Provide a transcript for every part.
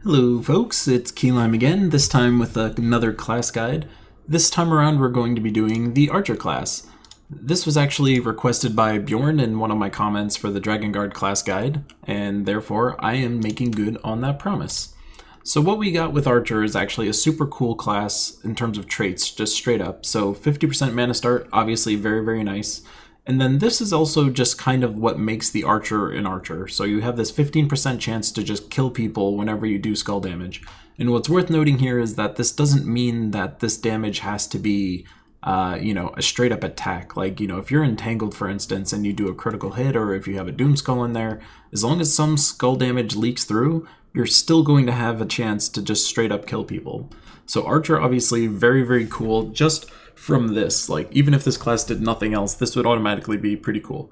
Hello folks, it's Keylime again, this time with another class guide. This time around we're going to be doing the Archer class. This was actually requested by Bjorn in one of my comments for the Dragon Guard class guide, and therefore I am making good on that promise. So what we got with Archer is actually a super cool class in terms of traits, just straight up. So 50% mana start, obviously very nice. And then this is also just kind of what makes the Archer an Archer. So you have this 15% chance to just kill people whenever you do skull damage. And what's worth noting here is that this doesn't mean that this damage has to be, a straight up attack. Like, if you're entangled, for instance, and you do a critical hit, or if you have a Doom Skull in there, as long as some skull damage leaks through, you're still going to have a chance to just straight up kill people. So Archer, obviously, very cool. Just from this, like, even if this class did nothing else, this would automatically be pretty cool.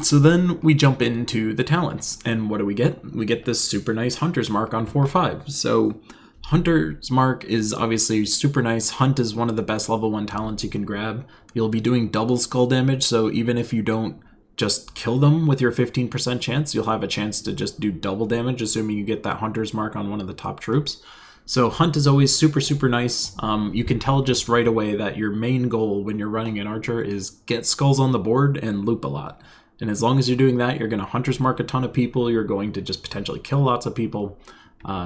So then we jump into the talents, and what do we get? We get this super nice Hunter's Mark on 4/5. So Hunter's Mark is obviously super nice. Hunt is one of the best level 1 talents you can grab. You'll be doing double skull damage, so even if you don't just kill them with your 15% chance, you'll have a chance to just do double damage, assuming you get that Hunter's Mark on one of the top troops. So Hunt is always super nice. You can tell just right away that your main goal when you're running an Archer is get skulls on the board and loop a lot. And as long as you're doing that, you're going to Hunter's Mark a ton of people. You're going to just potentially kill lots of people.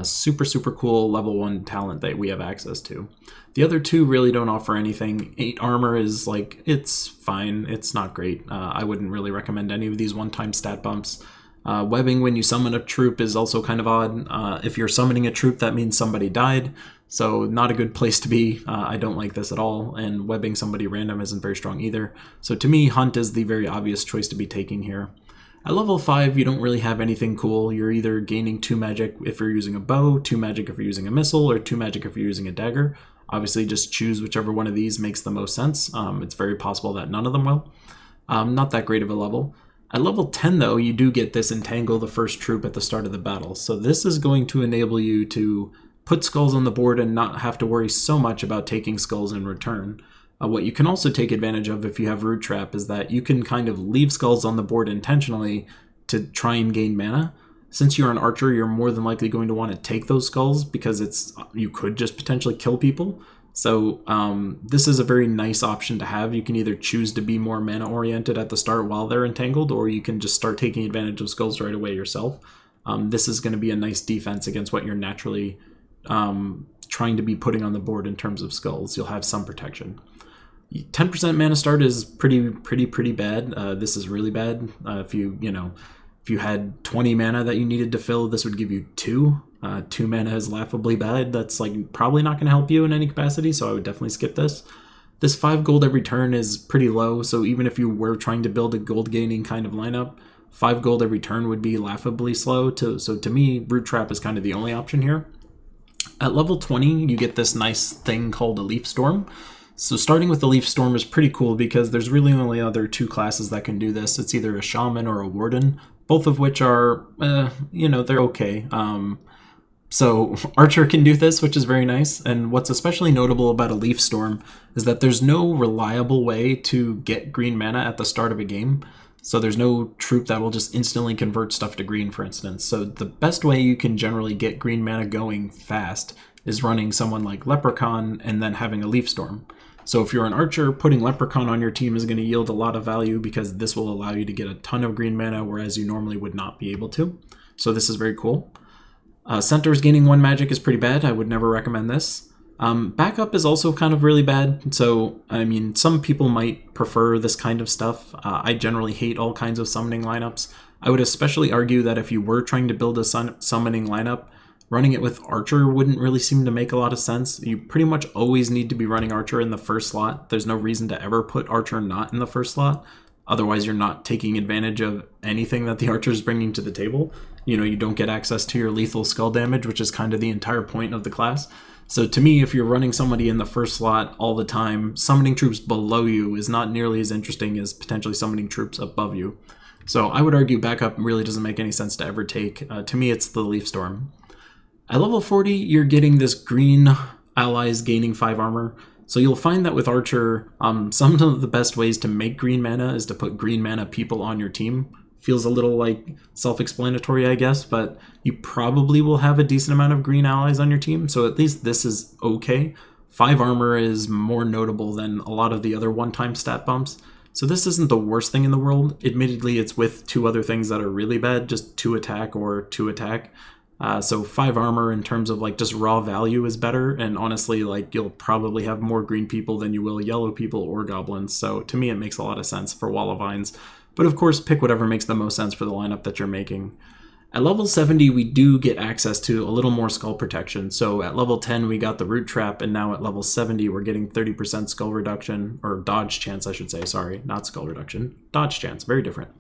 Super cool level 1 talent that we have access to. The other two really don't offer anything. 8 armor is like, it's fine. It's not great. I wouldn't really recommend any of these one-time stat bumps. Webbing when you summon a troop is also kind of odd. If you're summoning a troop, that means somebody died, so not a good place to be. I don't like this at all, and webbing somebody random isn't very strong either. So to me, Hunt is the very obvious choice to be taking here. At level 5, you don't really have anything cool. You're either gaining 2 magic if you're using a bow, 2 magic if you're using a missile, or 2 magic if you're using a dagger. Obviously, just choose whichever one of these makes the most sense. It's very possible that none of them will. Not that great of a level. At level 10, though, you do get this Entangle the first troop at the start of the battle. So this is going to enable you to put skulls on the board and not have to worry so much about taking skulls in return. What you can also take advantage of if you have Root Trap is that you can kind of leave skulls on the board intentionally to try and gain mana. Since you're an Archer, you're more than likely going to want to take those skulls because you could just potentially kill people. So this is a very nice option to have. You can either choose to be more mana oriented at the start while they're entangled, or you can just start taking advantage of skulls right away yourself. This is going to be a nice defense against what you're naturally trying to be putting on the board in terms of skulls. You'll have some protection. 10% mana start is pretty bad. This is really bad. If you had 20 mana that you needed to fill, this would give you 2. 2 mana is laughably bad. That's like probably not going to help you in any capacity, so I would definitely skip this. This 5 gold every turn is pretty low, so even if you were trying to build a gold gaining kind of lineup, 5 gold every turn would be laughably slow. So to me, Root Trap is kind of the only option here. At level 20, you get this nice thing called a Leaf Storm. So starting with the Leaf Storm is pretty cool because there's really only other 2 classes that can do this. It's either a Shaman or a Warden, both of which are, they're okay. So Archer can do this, which is very nice. And what's especially notable about a Leaf Storm is that there's no reliable way to get green mana at the start of a game. So there's no troop that will just instantly convert stuff to green, for instance. So the best way you can generally get green mana going fast is running someone like Leprechaun and then having a Leaf Storm. So if you're an Archer, putting Leprechaun on your team is going to yield a lot of value because this will allow you to get a ton of green mana, whereas you normally would not be able to. So this is very cool. Centaurs gaining 1 magic is pretty bad. I would never recommend this. Backup is also kind of really bad. So, I mean, some people might prefer this kind of stuff. I generally hate all kinds of summoning lineups. I would especially argue that if you were trying to build a summoning lineup, running it with Archer wouldn't really seem to make a lot of sense. You pretty much always need to be running Archer in the first slot. There's no reason to ever put Archer not in the first slot. Otherwise, you're not taking advantage of anything that the Archer is bringing to the table. You don't get access to your lethal skull damage, which is kind of the entire point of the class. So to me, if you're running somebody in the first slot all the time, summoning troops below you is not nearly as interesting as potentially summoning troops above you. So I would argue backup really doesn't make any sense to ever take. To me, it's the Leaf Storm. At level 40, you're getting this green allies gaining 5 armor. So you'll find that with Archer, some of the best ways to make green mana is to put green mana people on your team. feels a little like self-explanatory, I guess, but you probably will have a decent amount of green allies on your team, so at least this is okay. 5 armor is more notable than a lot of the other one-time stat bumps, so this isn't the worst thing in the world. Admittedly, it's with 2 other things that are really bad, just 2 attack or 2 attack. So 5 armor in terms of like just raw value is better, and honestly, like you'll probably have more green people than you will yellow people or goblins, so to me it makes a lot of sense for Wall of Vines. But of course, pick whatever makes the most sense for the lineup that you're making. At level 70, we do get access to a little more skull protection. So at level 10, we got the root trap, and now at level 70, we're getting 30% skull reduction, or dodge chance, I should say. Sorry, not skull reduction. Dodge chance, very different.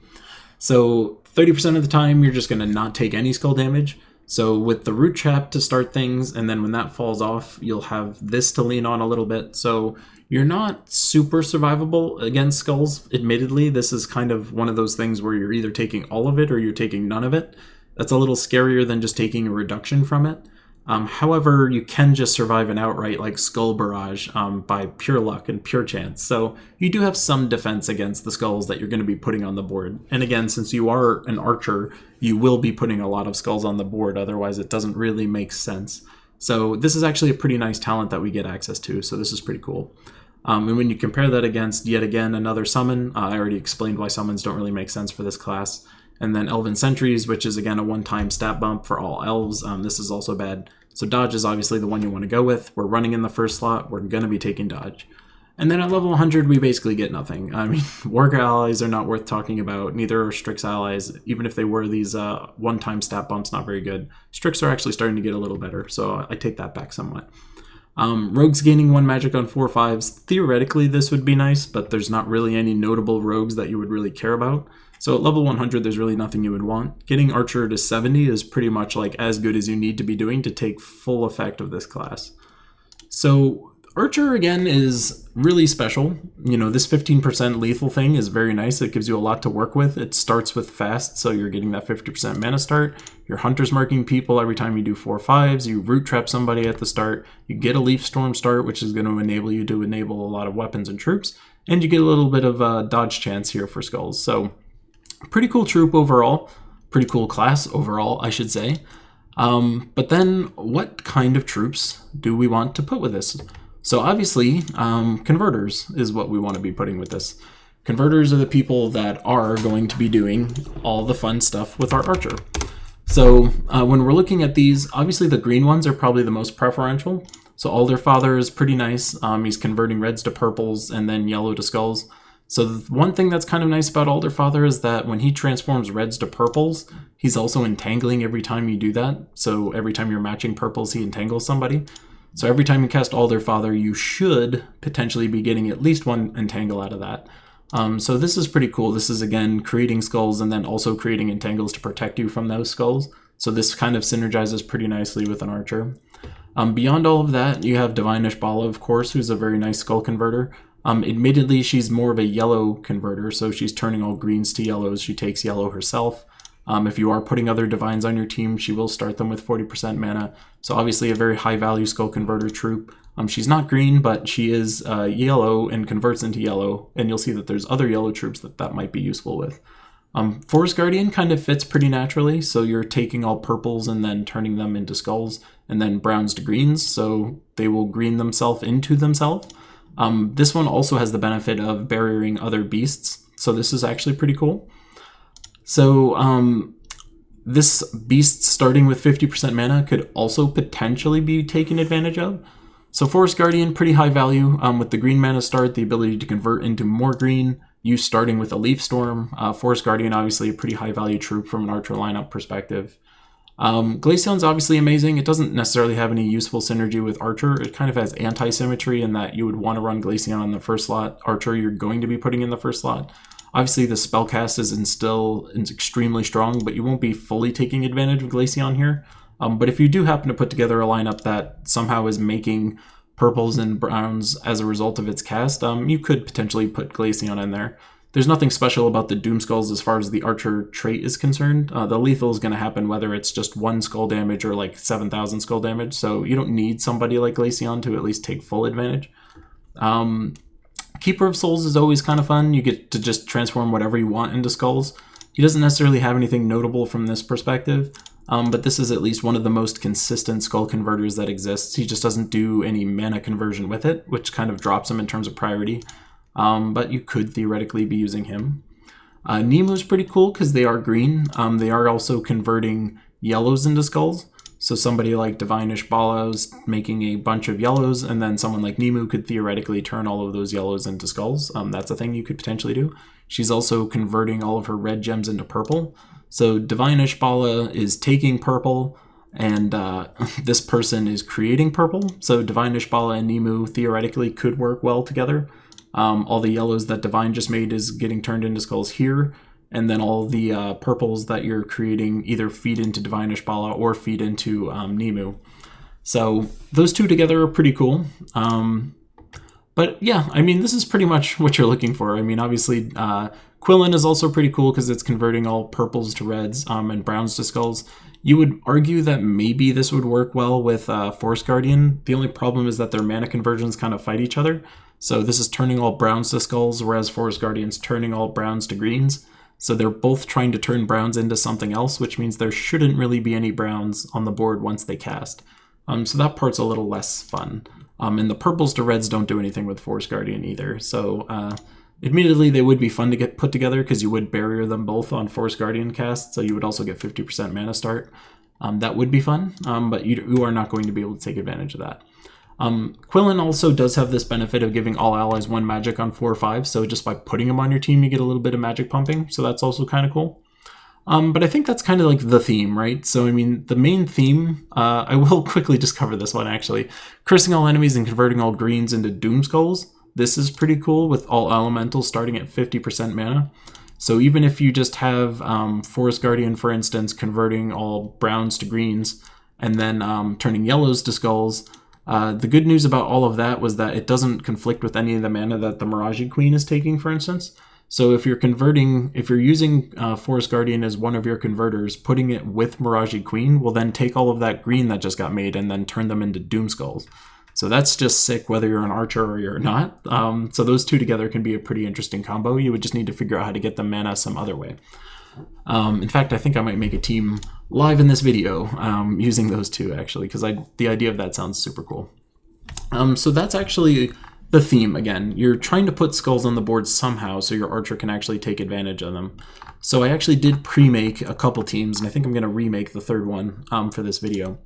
So 30% of the time, you're just going to not take any skull damage. So with the root trap to start things, and then when that falls off, you'll have this to lean on a little bit. So you're not super survivable against skulls. Admittedly, this is kind of one of those things where you're either taking all of it or you're taking none of it. That's a little scarier than just taking a reduction from it. However, you can just survive an outright like Skull Barrage by pure luck and pure chance. So you do have some defense against the skulls that you're going to be putting on the board. And again, since you are an archer, you will be putting a lot of skulls on the board. Otherwise, it doesn't really make sense. So this is actually a pretty nice talent that we get access to. So this is pretty cool. And when you compare that against, yet again, another summon, I already explained why summons don't really make sense for this class. And then Elven Sentries, which is again a one-time stat bump for all elves. This is also bad. So dodge is obviously the one you want to go with. We're running in the first slot. We're going to be taking dodge. And then at level 100, we basically get nothing. I mean, Warg allies are not worth talking about. Neither are Strix allies. Even if they were these one-time stat bumps, not very good. Strix are actually starting to get a little better, so I take that back somewhat. Rogues gaining 1 magic on 4/5s. Theoretically, this would be nice, but there's not really any notable rogues that you would really care about. So at level 100, there's really nothing you would want. Getting Archer to 70 is pretty much like as good as you need to be doing to take full effect of this class. So Archer, again, is really special. You know, this 15% lethal thing is very nice. It gives you a lot to work with. It starts with fast, so you're getting that 50% mana start. Your Hunter's marking people every time you do 4/5s. You root trap somebody at the start. You get a Leaf Storm start, which is going to enable you to enable a lot of weapons and troops. And you get a little bit of a dodge chance here for skulls. So pretty cool troop overall. Pretty cool class overall, I should say. But then what kind of troops do we want to put with this? So obviously, converters is what we want to be putting with this. Converters are the people that are going to be doing all the fun stuff with our archer. So when we're looking at these, obviously the green ones are probably the most preferential. So Alderfather is pretty nice. He's converting reds to purples and then yellow to skulls. So one thing that's kind of nice about Alderfather is that when he transforms reds to purples, he's also entangling every time you do that. So every time you're matching purples, he entangles somebody. So every time you cast Alderfather, you should potentially be getting at least 1 entangle out of that. So this is pretty cool. This is, again, creating skulls and then also creating entangles to protect you from those skulls. So this kind of synergizes pretty nicely with an archer. Beyond all of that, you have Divinish Bala, of course, who's a very nice skull converter. Admittedly, she's more of a yellow converter, so she's turning all greens to yellows. She takes yellow herself. If you are putting other divines on your team, she will start them with 40% mana. So obviously a very high value skull converter troop. She's not green, but she is yellow and converts into yellow, and you'll see that there's other yellow troops that might be useful with. Forest Guardian kind of fits pretty naturally, so you're taking all purples and then turning them into skulls, and then browns to greens, so they will green themselves into themselves. This one also has the benefit of barriering other beasts, so this is actually pretty cool. So this beast starting with 50% mana could also potentially be taken advantage of. So Forest Guardian, pretty high value with the green mana start, the ability to convert into more green, you starting with a Leaf Storm. Forest Guardian, obviously a pretty high value troop from an archer lineup perspective. Glaceon's obviously amazing. It doesn't necessarily have any useful synergy with Archer. It kind of has anti-symmetry in that you would want to run Glaceon in the first slot. Archer you're going to be putting in the first slot. Obviously the spellcast is extremely strong, but you won't be fully taking advantage of Glaceon here. But if you do happen to put together a lineup that somehow is making purples and browns as a result of its cast, you could potentially put Glaceon in there. There's nothing special about the Doom Skulls as far as the Archer trait is concerned. The lethal is going to happen whether it's just 1 skull damage or like 7,000 skull damage, so you don't need somebody like Glaceon to at least take full advantage. Keeper of Souls is always kind of fun. You get to just transform whatever you want into skulls. He doesn't necessarily have anything notable from this perspective, but this is at least one of the most consistent skull converters that exists. He just doesn't do any mana conversion with it, which kind of drops him in terms of priority, but you could theoretically be using him. Nimue is pretty cool because they are green. They are also converting yellows into skulls. So somebody like Divine Ishbala is making a bunch of yellows, and then someone like Nimue could theoretically turn all of those yellows into skulls. That's a thing you could potentially do. She's also converting all of her red gems into purple. So Divine Ishbala is taking purple, and this person is creating purple. So Divine Ishbala and Nimue theoretically could work well together. All the yellows that Divine just made is getting turned into skulls here. And then all the purples that you're creating either feed into Divine Ishbala or feed into Nimue. So those two together are pretty cool. But yeah, I mean, this is pretty much what you're looking for. I mean, obviously, Quillen is also pretty cool because it's converting all purples to reds and browns to skulls. You would argue that maybe this would work well with Forest Guardian. The only problem is that their mana conversions kind of fight each other. So this is turning all browns to skulls, whereas Forest Guardian's turning all browns to greens. So they're both trying to turn browns into something else, which means there shouldn't really be any browns on the board once they cast. So that part's a little less fun. And the purples to reds don't do anything with Forest Guardian either. So admittedly, they would be fun to get put together because you would barrier them both on Forest Guardian cast, so you would also get 50% mana start. That would be fun, but you are not going to be able to take advantage of that. Quillen also does have this benefit of giving all allies 1 magic on 4 or 5, so just by putting them on your team, you get a little bit of magic pumping, so that's also kind of cool. But I think that's kind of like the theme, right? So, I mean, the main theme, I will quickly just cover this one, actually. Cursing all enemies and converting all greens into Doom Skulls. This is pretty cool with all elementals starting at 50% mana. So even if you just have Forest Guardian, for instance, converting all browns to greens, and then turning yellows to skulls, the good news about all of that was that it doesn't conflict with any of the mana that the Maraji Queen is taking, for instance. So if you're using Forest Guardian as one of your converters, putting it with Maraji Queen will then take all of that green that just got made and then turn them into Doom Skulls. So that's just sick whether you're an archer or you're not. So those two together can be a pretty interesting combo. You would just need to figure out how to get the mana some other way. In fact, I think I might make a team live in this video using those two, actually, because the idea of that sounds super cool. So that's actually the theme again. You're trying to put skulls on the board somehow so your archer can actually take advantage of them. So I actually did pre-make a couple teams, and I think I'm going to remake the third one for this video.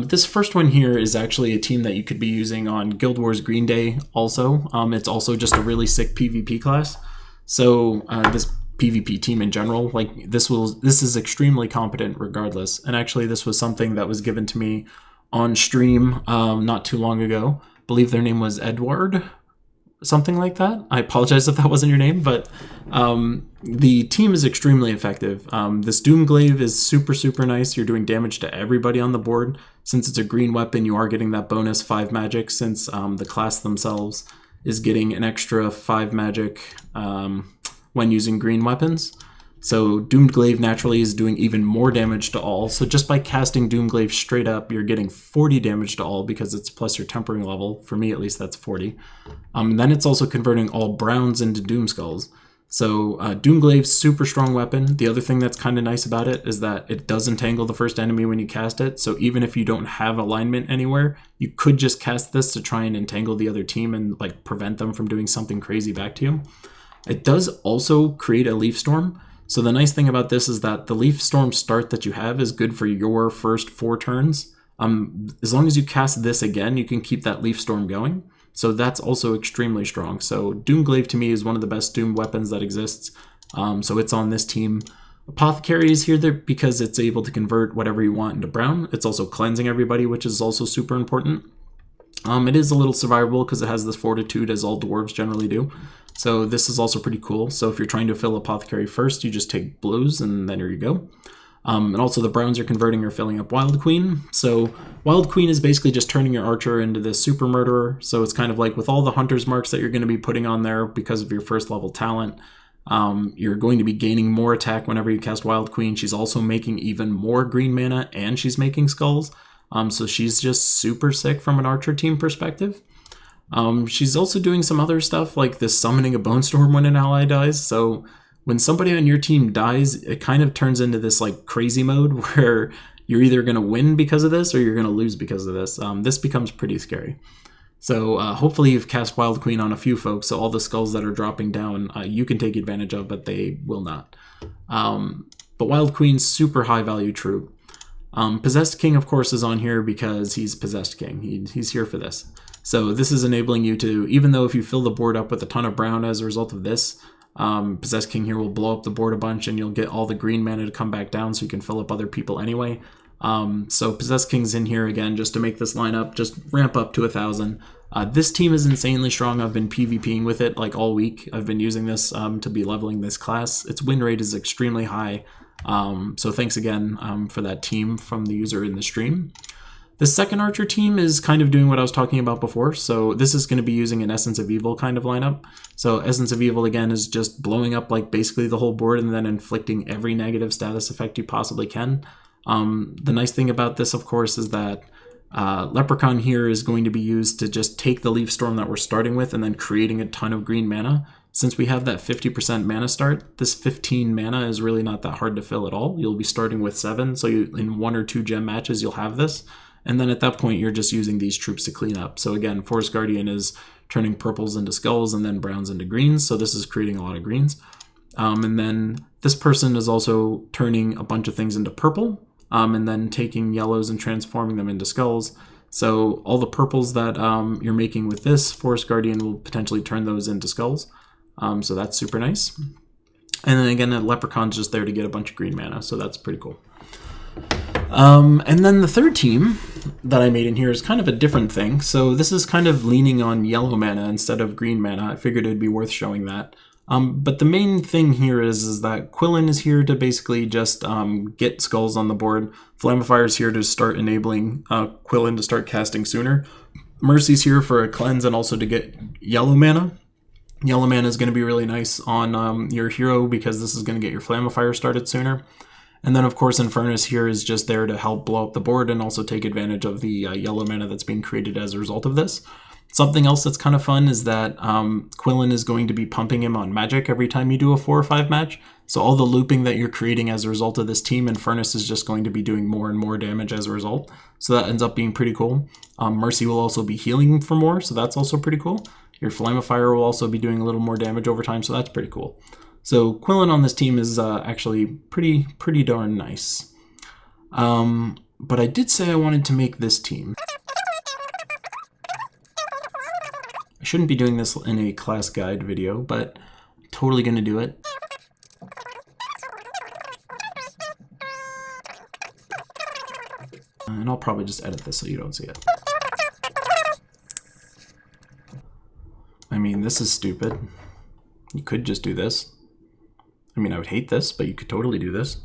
This first one here is actually a team that you could be using on Guild Wars Green Day also. It's also just a really sick PvP class. So this PvP team in general, like this is extremely competent regardless. And actually this was something that was given to me on stream not too long ago. I believe their name was Edward, something like that. I apologize if that wasn't your name, but the team is extremely effective. This Doom Glaive is super, super nice. You're doing damage to everybody on the board. Since it's a green weapon, you are getting that bonus 5 magic, since the class themselves is getting an extra 5 magic when using green weapons. So Doomed Glaive naturally is doing even more damage to all. So just by casting Doom Glaive straight up, you're getting 40 damage to all because it's plus your tempering level. For me, at least, that's 40. Then it's also converting all browns into Doom Skulls. So Doom Glaive's super strong weapon. The other thing that's kind of nice about it is that it does entangle the first enemy when you cast it. So even if you don't have alignment anywhere, you could just cast this to try and entangle the other team and like prevent them from doing something crazy back to you. It does also create a Leaf Storm. So the nice thing about this is that the Leaf Storm start that you have is good for your first 4 turns. As long as you cast this again, you can keep that Leaf Storm going. So that's also extremely strong. So Doom Glaive to me is one of the best Doom weapons that exists. So it's on this team. Apothecary is here because it's able to convert whatever you want into brown. It's also cleansing everybody, which is also super important. It is a little survivable because it has this fortitude, as all dwarves generally do. So this is also pretty cool. So if you're trying to fill Apothecary first, you just take blues and then here you go. And also the browns you're converting are filling up Wild Queen. So Wild Queen is basically just turning your archer into this super murderer. So it's kind of like with all the hunter's marks that you're going to be putting on there because of your first level talent, you're going to be gaining more attack whenever you cast Wild Queen. She's also making even more green mana and she's making skulls. So she's just super sick from an archer team perspective. She's also doing some other stuff like this summoning a Bone Storm when an ally dies. So when somebody on your team dies, it kind of turns into this like crazy mode where you're either going to win because of this or you're going to lose because of this. This becomes pretty scary. So hopefully you've cast Wild Queen on a few folks, so all the skulls that are dropping down you can take advantage of, but they will not. But Wild Queen's super high value troop. Possessed King, of course, is on here because he's Possessed King. He's here for this. So this is enabling you to, even though if you fill the board up with a ton of brown as a result of this, Possessed King here will blow up the board a bunch and you'll get all the green mana to come back down so you can fill up other people anyway. So Possessed King's in here again just to make this lineup just ramp up to 1,000. This team is insanely strong. I've been PvPing with it like all week. I've been using this to be leveling this class. Its win rate is extremely high. So thanks again for that team from the user in the stream. The second archer team is kind of doing what I was talking about before. So this is going to be using an Essence of Evil kind of lineup. So Essence of Evil again is just blowing up like basically the whole board and then inflicting every negative status effect you possibly can. The nice thing about this, of course, is that Leprechaun here is going to be used to just take the Leaf Storm that we're starting with and then creating a ton of green mana. Since we have that 50% mana start, this 15 mana is really not that hard to fill at all. You'll be starting with 7, so in 1 or 2 gem matches you'll have this. And then at that point you're just using these troops to clean up. So again, Forest Guardian is turning purples into skulls and then browns into greens, so this is creating a lot of greens. And then this person is also turning a bunch of things into purple, and then taking yellows and transforming them into skulls. So all the purples that you're making with this, Forest Guardian will potentially turn those into skulls. So that's super nice. And then again, that Leprechaun's just there to get a bunch of green mana, so that's pretty cool. And then the third team that I made in here is kind of a different thing. So this is kind of leaning on yellow mana instead of green mana. I figured it'd be worth showing that. But the main thing here is that Quillen is here to basically just get skulls on the board. Flamifire is here to start enabling Quillen to start casting sooner. Mercy's here for a cleanse and also to get yellow mana. Yellow mana is going to be really nice on your hero because this is going to get your Flamifire started sooner. And then, of course, Infernus here is just there to help blow up the board and also take advantage of the yellow mana that's being created as a result of this. Something else that's kind of fun is that Quillen is going to be pumping him on magic every time you do a 4 or 5 match. So all the looping that you're creating as a result of this team, Infernus is just going to be doing more and more damage as a result. So that ends up being pretty cool. Mercy will also be healing for more, so that's also pretty cool. Your Flamifire will also be doing a little more damage over time, so that's pretty cool. So Quillen on this team is actually pretty darn nice. But I did say I wanted to make this team. I shouldn't be doing this in a class guide video, but I'm totally going to do it. And I'll probably just edit this so you don't see it. I mean, this is stupid. You could just do this. I mean, I would hate this, but you could totally do this.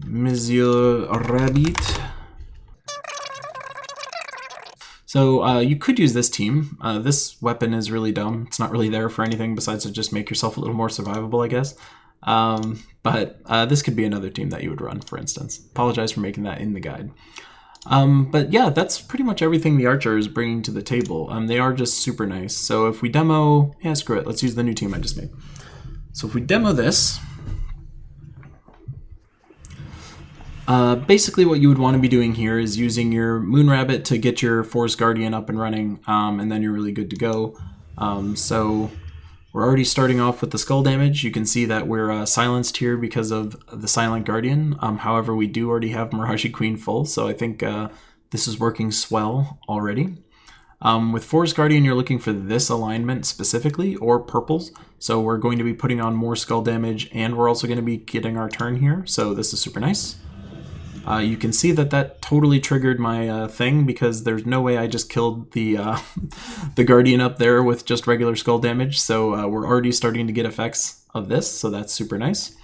Monsieur Rabbit. So you could use this team. This weapon is really dumb. It's not really there for anything besides to just make yourself a little more survivable, I guess. But this could be another team that you would run, for instance. Apologize for making that in the guide. But yeah, that's pretty much everything the Archer is bringing to the table. They are just super nice. So if we demo... Yeah, screw it. Let's use the new team I just made. So if we demo this... basically what you would want to be doing here is using your Moon Rabbit to get your Forest Guardian up and running, and then you're really good to go. So we're already starting off with the skull damage. You can see that we're silenced here because of the Silent Guardian. However, we do already have Maraji Queen full, so I think this is working swell already. With Forest Guardian, you're looking for this alignment specifically, or purples. So we're going to be putting on more skull damage, and we're also going to be getting our turn here, so this is super nice. You can see that that totally triggered my thing, because there's no way I just killed the the Guardian up there with just regular skull damage, so we're already starting to get effects of this, so that's super nice.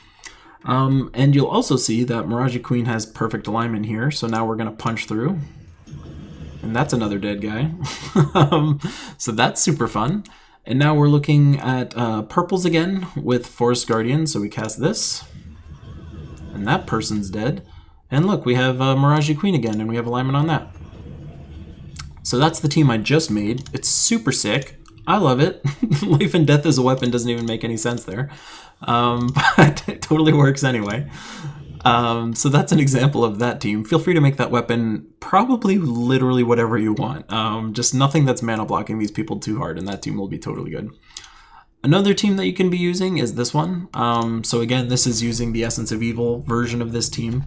And you'll also see that Maraji Queen has perfect alignment here, so now we're going to punch through. And that's another dead guy. So that's super fun. And now we're looking at purples again with Forest Guardian, so we cast this. And that person's dead. And look, we have Maraji Queen again, and we have alignment on that. So that's the team I just made. It's super sick. I love it. Life and death as a weapon doesn't even make any sense there. But it totally works anyway. So that's an example of that team. Feel free to make that weapon probably literally whatever you want. Just nothing that's mana blocking these people too hard, and that team will be totally good. Another team that you can be using is this one. So again, this is using the Essence of Evil version of this team.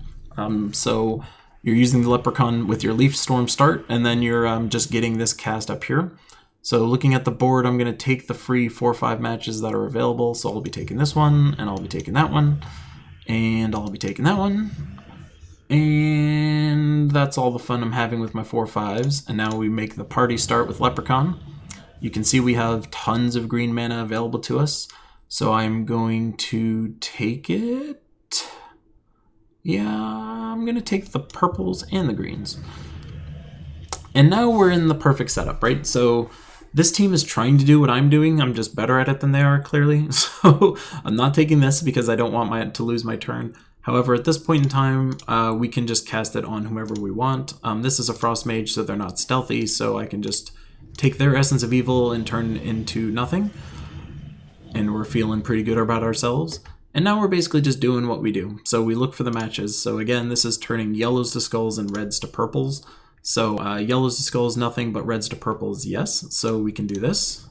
So you're using the Leprechaun with your Leaf Storm start, and then you're just getting this cast up here. So looking at the board, I'm going to take the free 4-5 matches that are available. So I'll be taking this one, and I'll be taking that one, and I'll be taking that one. And that's all the fun I'm having with my 4-5s. And now we make the party start with Leprechaun. You can see we have tons of green mana available to us. So I'm going to take it. Yeah, I'm going to take the purples and the greens. And now we're in the perfect setup, right? So this team is trying to do what I'm doing. I'm just better at it than they are, clearly. So I'm not taking this because I don't want to lose my turn. However, at this point in time, we can just cast it on whomever we want. This is a Frost Mage, so they're not stealthy, so I can just take their Essence of Evil and turn into nothing. And we're feeling pretty good about ourselves. And now we're basically just doing what we do. So we look for the matches. So again, this is turning yellows to skulls and reds to purples. So yellows to skulls, nothing, but reds to purples, yes. So we can do this.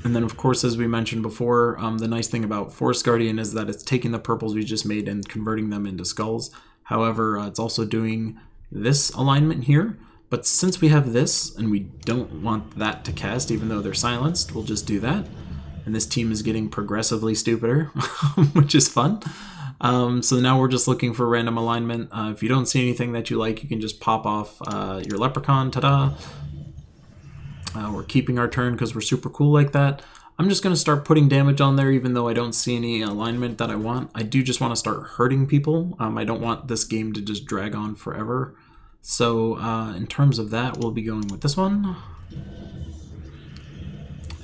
And then, of course, as we mentioned before, the nice thing about Forest Guardian is that it's taking the purples we just made and converting them into skulls. However, it's also doing this alignment here. But since we have this, and we don't want that to cast, even though they're silenced, we'll just do that. And this team is getting progressively stupider, which is fun. So now we're just looking for random alignment. If you don't see anything that you like, you can just pop off your Leprechaun, ta-da. We're keeping our turn because we're super cool like that. I'm just going to start putting damage on there even though I don't see any alignment that I want. I do just want to start hurting people. I don't want this game to just drag on forever. So in terms of that, we'll be going with this one.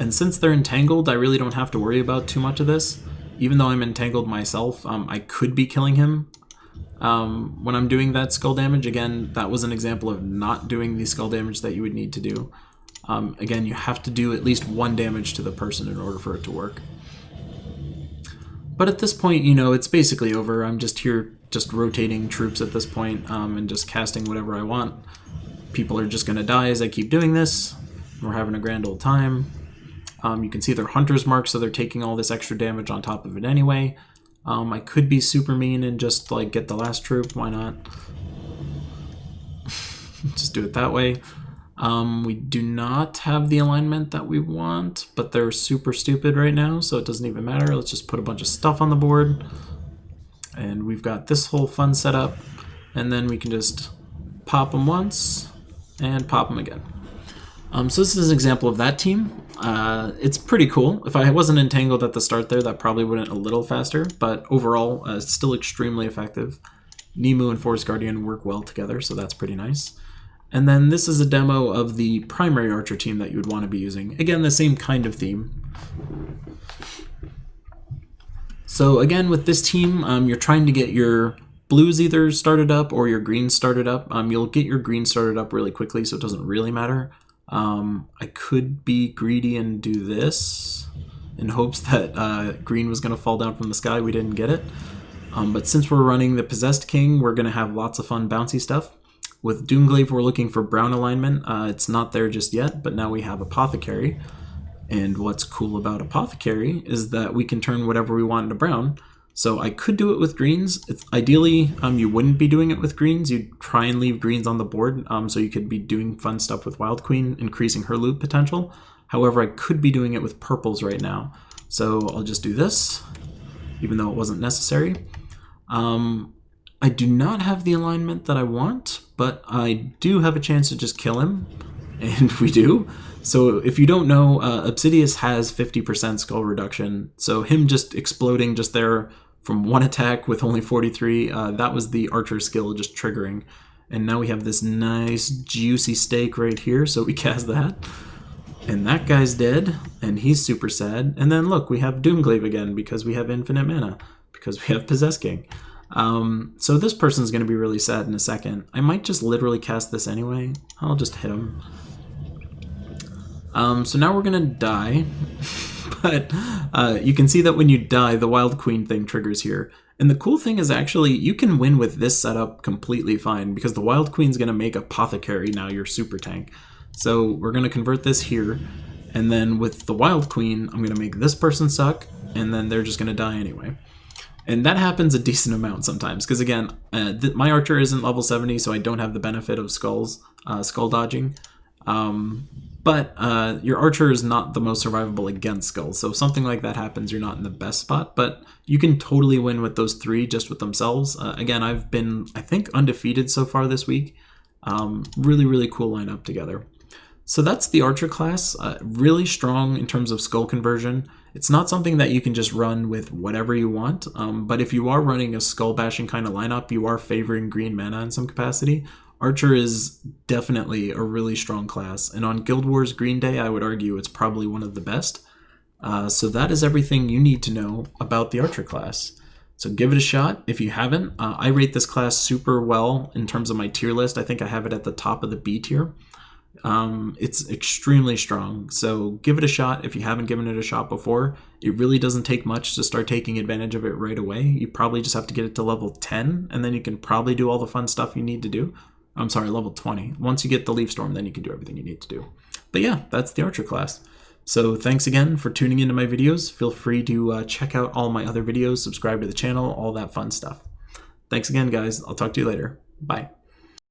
And since they're entangled, I really don't have to worry about too much of this. Even though I'm entangled myself, I could be killing him when I'm doing that skull damage. Again, that was an example of not doing the skull damage that you would need to do. Again, you have to do at least 1 damage to the person in order for it to work. But at this point, you know, it's basically over. I'm just here just rotating troops at this point, and just casting whatever I want. People are just going to die as I keep doing this. We're having a grand old time. You can see their hunter's mark, so they're taking all this extra damage on top of it anyway. I could be super mean and just like get the last troop. Why not? Just do it that way. We do not have the alignment that we want, but they're super stupid right now, so it doesn't even matter. Let's just put a bunch of stuff on the board. And we've got this whole fun setup, and then we can just pop them once and pop them again. So this is an example of that team. It's pretty cool. If I wasn't entangled at the start there, that probably went a little faster, but overall, it's still extremely effective. Nimue and Forest Guardian work well together, so that's pretty nice. And then this is a demo of the primary archer team that you would want to be using. Again, the same kind of theme. So again, with this team, you're trying to get your blues either started up or your greens started up. You'll get your green started up really quickly, so it doesn't really matter. I could be greedy and do this in hopes that green was going to fall down from the sky. We didn't get it. But since we're running the Possessed King, we're going to have lots of fun bouncy stuff. With Glaive, we're looking for brown alignment. It's not there just yet, but now we have Apothecary. And what's cool about Apothecary is that we can turn whatever we want into brown. So I could do it with greens. Ideally, you wouldn't be doing it with greens. You'd try and leave greens on the board, so you could be doing fun stuff with Wild Queen, increasing her loot potential. However, I could be doing it with purples right now. So I'll just do this, even though it wasn't necessary. I do not have the alignment that I want, but I do have a chance to just kill him, and we do. So if you don't know, Obsidious has 50% skull reduction, so him just exploding just there from 1 attack with only 43, that was the archer skill just triggering. And now we have this nice juicy steak right here, so we cast that. And that guy's dead, and he's super sad. And then look, we have Doomglaive again because we have infinite mana, because we have Possessed King. So this person's going to be really sad in a second. I might just literally cast this anyway. I'll just hit him. So now we're gonna die, but you can see that when you die, the Wild Queen thing triggers here. And the cool thing is actually you can win with this setup completely fine because the Wild Queen's gonna make Apothecary now your super tank. So we're gonna convert this here, and then with the Wild Queen, I'm gonna make this person suck, and then they're just gonna die anyway. And that happens a decent amount sometimes, because again, my archer isn't level 70, so I don't have the benefit of skull dodging. But your archer is not the most survivable against skulls, so if something like that happens, you're not in the best spot, but you can totally win with those three just with themselves. Again, I've been, I think, undefeated so far this week. Really, really cool lineup together. So that's the archer class, really strong in terms of skull conversion. It's not something that you can just run with whatever you want, but if you are running a skull bashing kind of lineup, you are favoring green mana in some capacity. Archer is definitely a really strong class, and on Guild Wars Green Day, I would argue it's probably one of the best. So that is everything you need to know about the Archer class. So give it a shot if you haven't. I rate this class super well in terms of my tier list. I think I have it at the top of the B tier. It's extremely strong, so give it a shot if you haven't given it a shot before. It really doesn't take much to start taking advantage of it right away. You probably just have to get it to level 10, and then you can probably do all the fun stuff you need to do. I'm sorry, level 20. Once you get the Leaf Storm, then you can do everything you need to do. But yeah, that's the Archer class. So thanks again for tuning into my videos. Feel free to check out all my other videos, subscribe to the channel, all that fun stuff. Thanks again, guys. I'll talk to you later. Bye.